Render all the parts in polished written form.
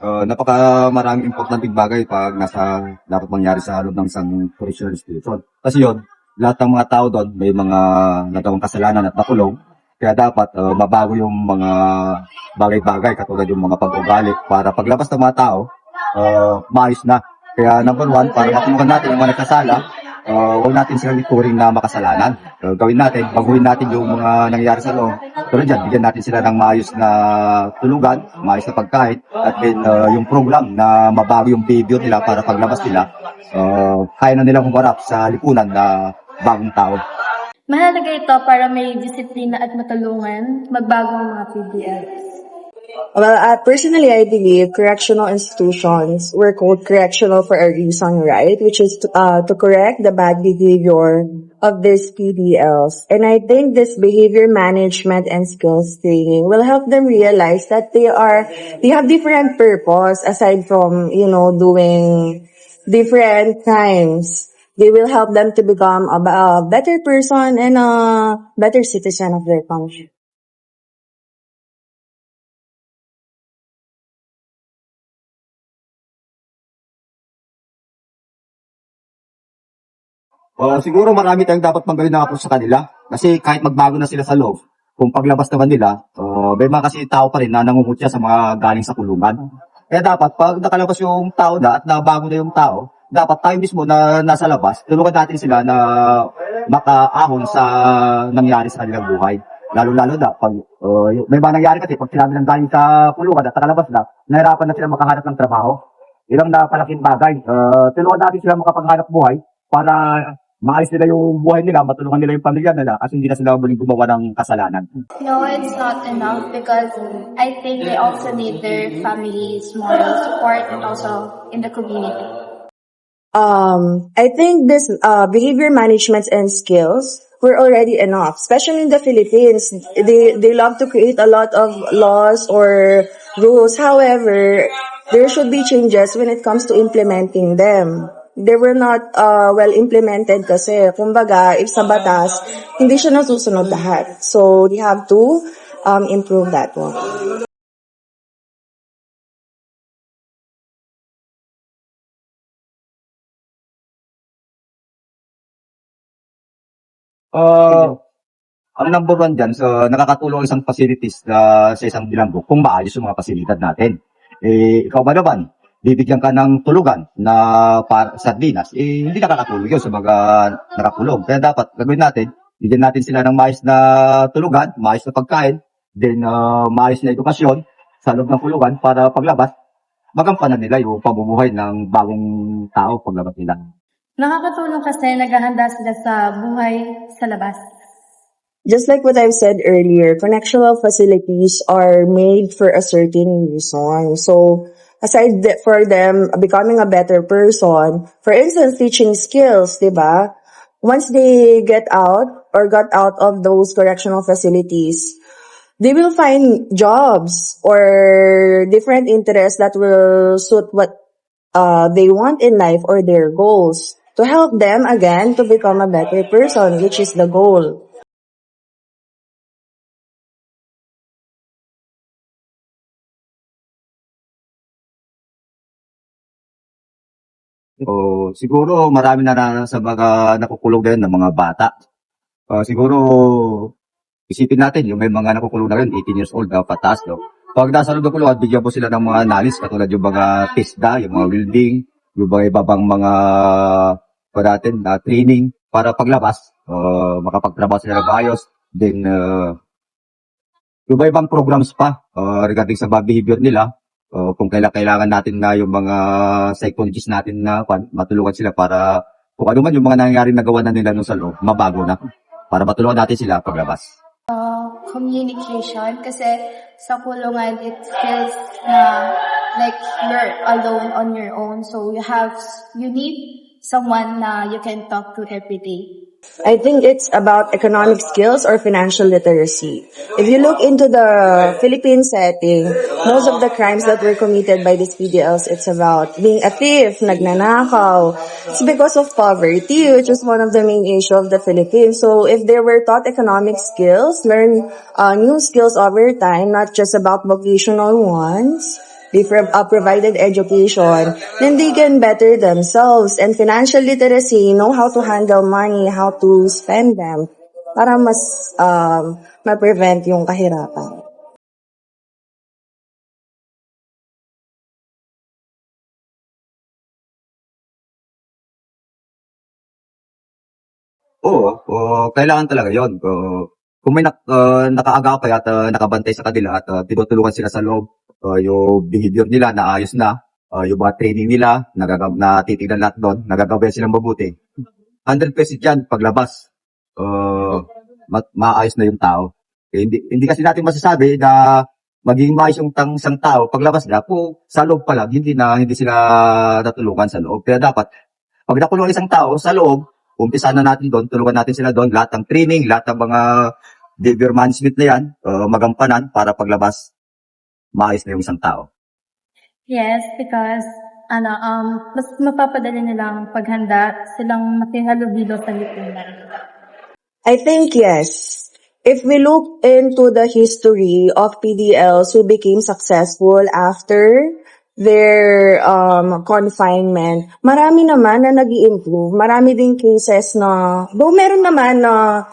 Napaka maraming importanteng bagay pag dapat mangyari sa loob ng isang correctional institution. Kasi yun, lahat ng mga tao doon may mga nagawang kasalanan at nakulong. Kaya dapat mabago yung mga bagay-bagay katulad yung mga pag-ugali para paglabas ng mga tao, maayos na. Kaya number one, para matulungan natin yung mga nagkasala, huwag natin silang ituring na makasalanan. Gawin natin, baguhin natin yung mga nangyayari sa loob. Pero dyan, bigyan natin sila ng maayos na tulugan, maayos na pagkain, at then yung program na mabago yung behavior nila para paglabas nila, kaya na nilang humarap sa lipunan na bagong tao. Mahalaga ito para may disiplina at matulungan magbago ang mga PDLs. Well, personally, I believe correctional institutions were called correctional for a reason, right? Which is to correct the bad behavior of these PDLs. And I think this behavior management and skills training will help them realize that they have different purpose aside from, doing different crimes. They will help them to become a better person and a better citizen of their country. Siguro marami tayong dapat manggawin na approach sa kanila. Kasi kahit magbago na sila sa loob, kung paglabas naman nila, may mga kasi tao pa rin na nangungutya sa mga galing sa kulungan. Kaya dapat, pag nakalabas yung tao na at nabago na yung tao, dapat tayo mismo na nasa labas, tulungan natin sila na makaahon sa nangyari sa kanilang buhay. Lalo-lalo na, pag may mga nangyari kasi, pag sila nang galing sa kulungan at nakalabas na, nahirapan na sila makahanap ng trabaho. Ilang napalaking bagay. Tulungan natin sila makapaghanap buhay para maayos nila yung buhay nila, matulungan nila yung pamilya nila kasi hindi na sila muling gumawa ng kasalanan. No, it's not enough because I think they also need their family's moral support and also in the community. I think this behavior management and skills were already enough, especially in the Philippines. They love to create a lot of laws or rules. However, there should be changes when it comes to implementing them. They were not well implemented kasi, kumbaga, if sa batas, hindi siya nasusunod lahat. So, they have to improve that one. Ang number one dyan, nakakatulong ang isang facilities sa isang bilanggo kung maayos yung mga pasilidad natin. Ikaw ba naman? Bibigyan ka ng tulugan na sardinas, hindi nakakatulong yun sa mga nakakulong. Kaya dapat gagawin natin, bigyan natin sila ng maayos na tulugan, maayos na pagkain, then maayos na edukasyon sa loob ng kulungan para paglabas, magampanan nila yung pamumuhay ng bagong tao paglabas nila. Nakakatulong kasi naghahanda sila sa buhay sa labas. Just like what I've said earlier, correctional facilities are made for a certain reason. So, aside for them becoming a better person, for instance, teaching skills, diba? Once they get out or got out of those correctional facilities, they will find jobs or different interests that will suit what they want in life or their goals to help them again to become a better person, which is the goal. Siguro marami na sa mga nakukulong din ng mga bata. Siguro isipin natin yung may mga nakukulong na rin, 18 years old na pataas. No? Pag nasa loob ng kulungan, bigyan po sila ng mga knowledge katulad yung mga TISDA, yung mga welding, yung mga ibabang mga training para paglabas, makapagtrabaho sila ng maayos. Then, yung ibang programs pa regarding sa behavior nila, kung kailangan natin na yung mga psychologists natin na matulungan sila para kung ano man yung mga nangyaring nagawa na nila nung sa loob, mabago na para matulungan natin sila paglabas. Communication kasi sa kulungan it feels na like you're alone on your own, so you need someone na you can talk to every day. I think it's about economic skills or financial literacy. If you look into the Philippine setting, most of the crimes that were committed by these PDLs, it's about being a thief, nagnanakaw. It's because of poverty, which is one of the main issues of the Philippines. So if they were taught economic skills, learn new skills over time, not just about vocational ones, provided education, then they can better themselves. And financial literacy, know how to handle money, how to spend them, para mas ma-prevent yung kahirapan. Oo, kailangan talaga yon. Kung may nakaagapay at nakabantay sa kanila at tinutulungan sila sa loob, yung behavior nila naayos na, yung mga training nila, natitignan lahat doon, nagagabayan silang mabuti. 100% yan, paglabas, maayos na yung tao. Hindi kasi natin masasabi na maging maayos yung isang tao paglabas na kung sa loob pa lang, hindi sila natulungan sa loob. Kaya dapat, pag nakulong isang tao sa loob, umpisa na natin doon, tulungan natin sila doon, lahat ng training, lahat ng mga behavior management na yan, magampanan para paglabas, maayos na yung isang tao. Yes, because mas mapapadali nilang paghanda silang makihalubilo sa lipunan. I think yes. If we look into the history of PDLs who became successful after their confinement, marami naman na nag-i-improve. Marami din cases na, though meron naman na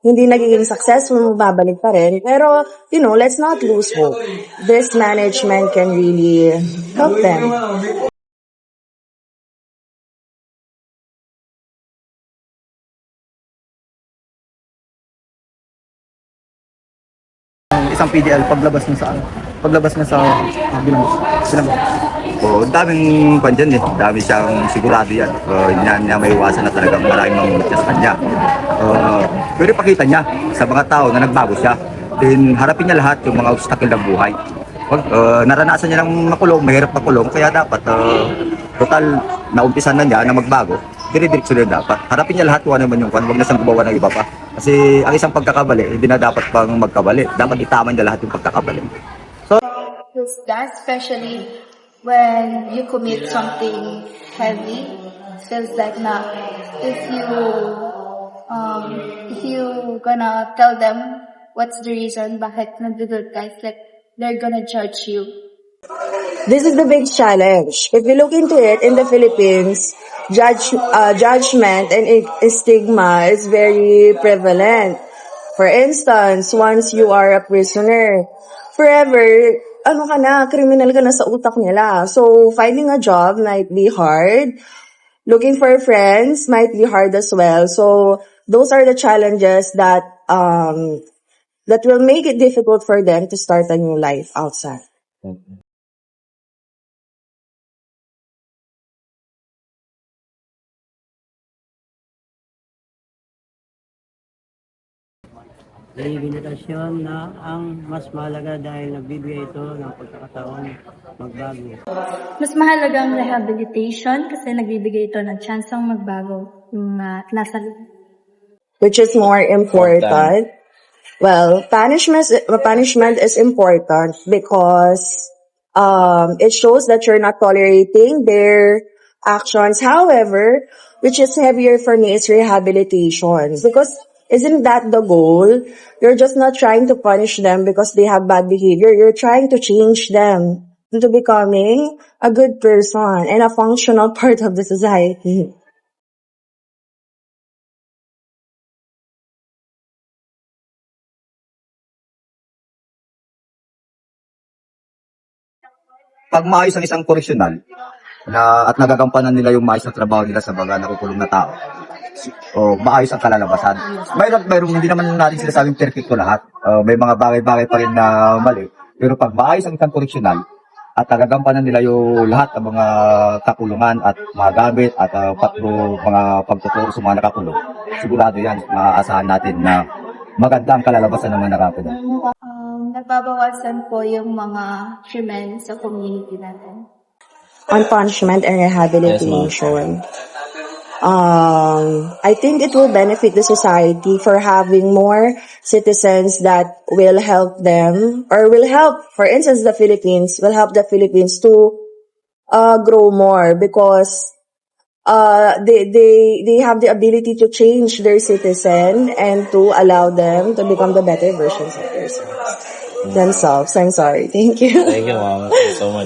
hindi nagiging successful, babalik pa rin. Pero, let's not lose hope. This management can really help them. Isang PDL paglabas na sa bilang. Daming dyan eh. Dami siyang sigurado yan. Hindi niya may iwasan na talagang maraming mangungulit sa kanya. Pero ipakita niya sa mga tao na nagbago siya. Then harapin niya lahat yung mga obstacle ng buhay. Naranasan niya ng makulong, mahirap makulong. Kaya dapat, total, naumpisan na niya na magbago. Dire-diretso na dapat. Harapin niya lahat kung ano man yung kwan. Huwag na siyang gumawa ng iba pa. Kasi ang isang pagkakabali, hindi na dapat pang magkabali. Dapat itama niya lahat yung pagkakabali. Feels that, especially when you commit something heavy, feels like na if you gonna tell them what's the reason bakit nagdudod ka, it's like they're gonna judge you. This is the big challenge. If you look into it, in the Philippines, judgment and stigma is very prevalent. For instance, once you are a prisoner, forever, criminal ka na sa utak nila. So, finding a job might be hard. Looking for friends might be hard as well. So, those are the challenges that will make it difficult for them to start a new life outside. Rehabilitasyon na ang mas mahalaga dahil nagbibigay ito ng pagkakataon magbago. Mas mahalaga ang rehabilitation kasi nagbibigay ito ng chansang magbago yung nasa Which is more important? Well, punishment is important because it shows that you're not tolerating their actions. However, which is heavier for me is rehabilitation. Because isn't that the goal? You're just not trying to punish them because they have bad behavior. You're trying to change them into becoming a good person and a functional part of the society. Pag maayos ang isang koreksyonal at nagagampanan nila yung maayos na trabaho nila sa mga nakukulong na tao, maayos ang kalalabasan. Mayroong hindi naman natin sinasabing perfecto lahat. May mga bagay-bagay pa rin na mali. Pero pag maayos ang isang koreksyonal at nagagampanan nila yung lahat ng mga kakulungan at mga gamit at mga pagtuturo sa mga nakakulong, sigurado yan, maaasahan natin na maganda ang kalalabasan ng mga nakakulong. Nababawasan po yung mga krimen sa community natin. On punishment and rehabilitation. I think it will benefit the society for having more citizens that will help them or will help, for instance, the Philippines, will help the Philippines to grow more because they have the ability to change their citizen and to allow them to become the better versions of themselves. I'm sorry. Thank you. Thank you, Mom. Thank you so much.